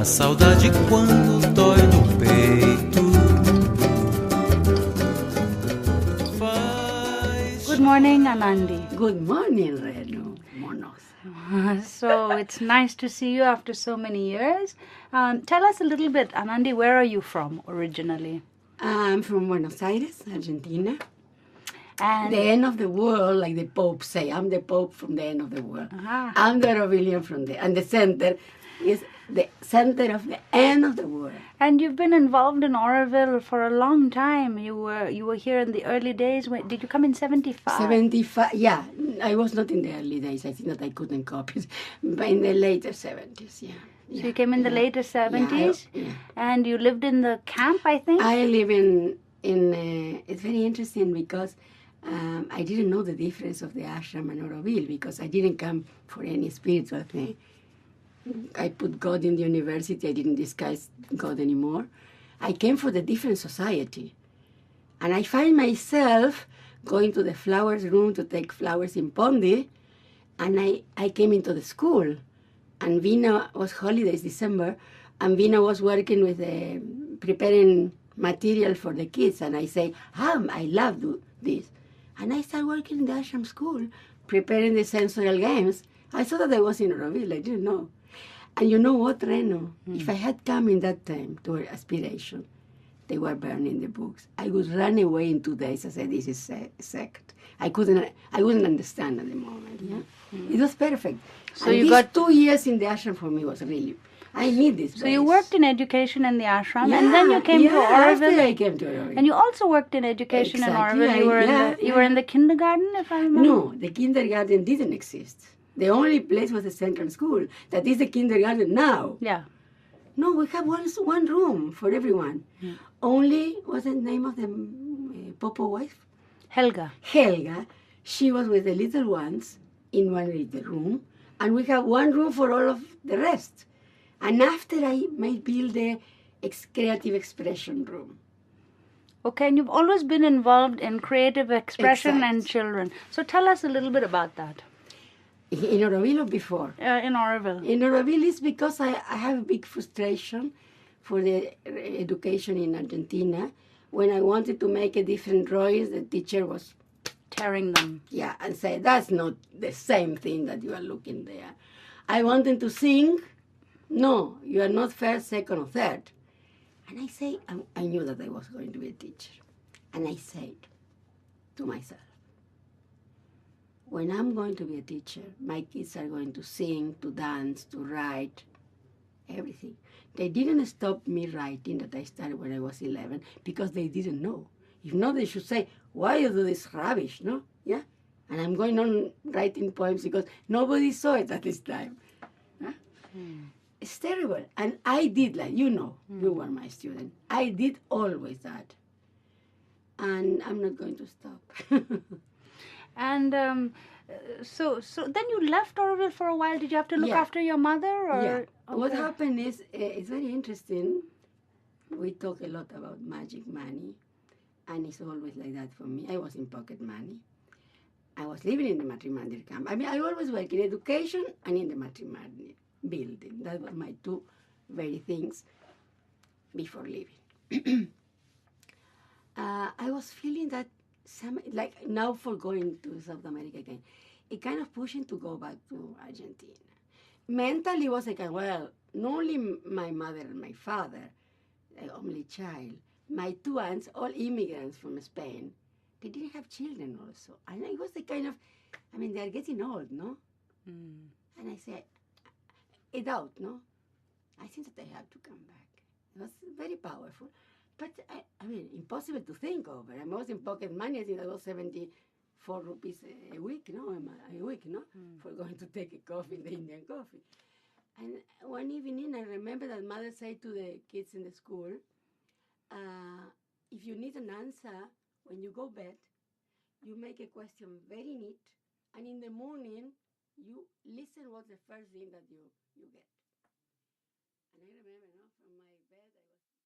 A saudade quando dói no peito. Good morning, Anandi. Good morning, Reno. Monos. So it's nice to see you after so many years. Tell us a little bit, Anandi, where are you from originally? I'm from Buenos Aires, Argentina. And The end of the world, like the Pope say. I'm the Pope from the end of the world. Ah. I'm the Aurovilian from the... And the center is the center of the end of the world. And you've been involved in Oroville for a long time. You were here in the early days. Did you come in 75? 75, yeah. I was not in the early days. I think that I couldn't copy it. But in the later 70s, yeah. So you came in the later 70s? Yeah. And you lived in the camp, I think? I live in it's very interesting because I didn't know the difference of the ashram and Oroville because I didn't come for any spiritual thing. I put God in the university. I didn't disguise God anymore. I came for the different society. And I find myself going to the flowers room to take flowers in Pondi. And I came into the school. And Vina was holidays, December. And Vina was working with preparing material for the kids. And I say, I love this. And I started working in the ashram school, preparing the sensorial games. I thought that I was in Oroville. I didn't know. And you know what, Reno? If I had come in that time to Aspiration, they were burning the books. I would run away in 2 days. I said, this is a sect. I wouldn't understand at the moment. Yeah? It was perfect. So and you these got 2 years in the ashram for me was really, I need this. So you worked in education in the ashram, Yeah, and then you came to Oroville. After I came to Oroville. And you also worked in education Exactly, in Oroville. You were in the kindergarten, if I remember. No, the kindergarten didn't exist. The only place was the central school. That is the kindergarten now. Yeah. No, we have one room for everyone. Yeah. Only, what's the name of the Popo wife? Helga. Helga. She was with the little ones in one little room. And we have one room for all of the rest. And after I might build the creative expression room. Okay, and you've always been involved in creative expression Exact. and children. So tell us a little bit about that. In Oroville or before? In Oroville. In Oroville is because I have a big frustration for the education in Argentina. When I wanted to make a different drawings, the teacher was Tearing them. yeah, and say, that's not the same thing that you are looking there. I wanted to sing. No, you are not first, second, or third. And I say, I knew that I was going to be a teacher. And I said to myself, when I'm going to be a teacher, my kids are going to sing, to dance, to write, everything. They didn't stop me writing that I started when I was 11 because they didn't know. If not, they should say, why you do this rubbish, no? Yeah? And I'm going on writing poems because nobody saw it at this time. Huh? It's terrible. And I did that. You were my student. I did always that. And I'm not going to stop. And so then you left Oroville for a while. Did you have to look after your mother? Or? Yeah. Okay. What happened is, it's very interesting. We talk a lot about magic money. And it's always like that for me. I was in pocket money. I was living in the matrimonial camp. I mean, I always work in education and in the matrimonial building. That was my two very things before leaving. I was feeling that like now for going to South America again, it kind of pushing to go back to Argentina. Mentally, it was like, well, not only my mother and my father, the only child, my two aunts, all immigrants from Spain, they didn't have children also. And it was the kind of, I mean, they're getting old, no? And I said, I doubt, no? I think that I have to come back. It was very powerful. But, I mean, impossible to think over. I was in pocket money. I think that was 74 rupees a week, no? For going to take a coffee, the Indian coffee. And one evening, I remember that mother said to the kids in the school, if you need an answer, when you go bed, you make a question very neat, and in the morning, you listen what's the first thing that you get. And I remember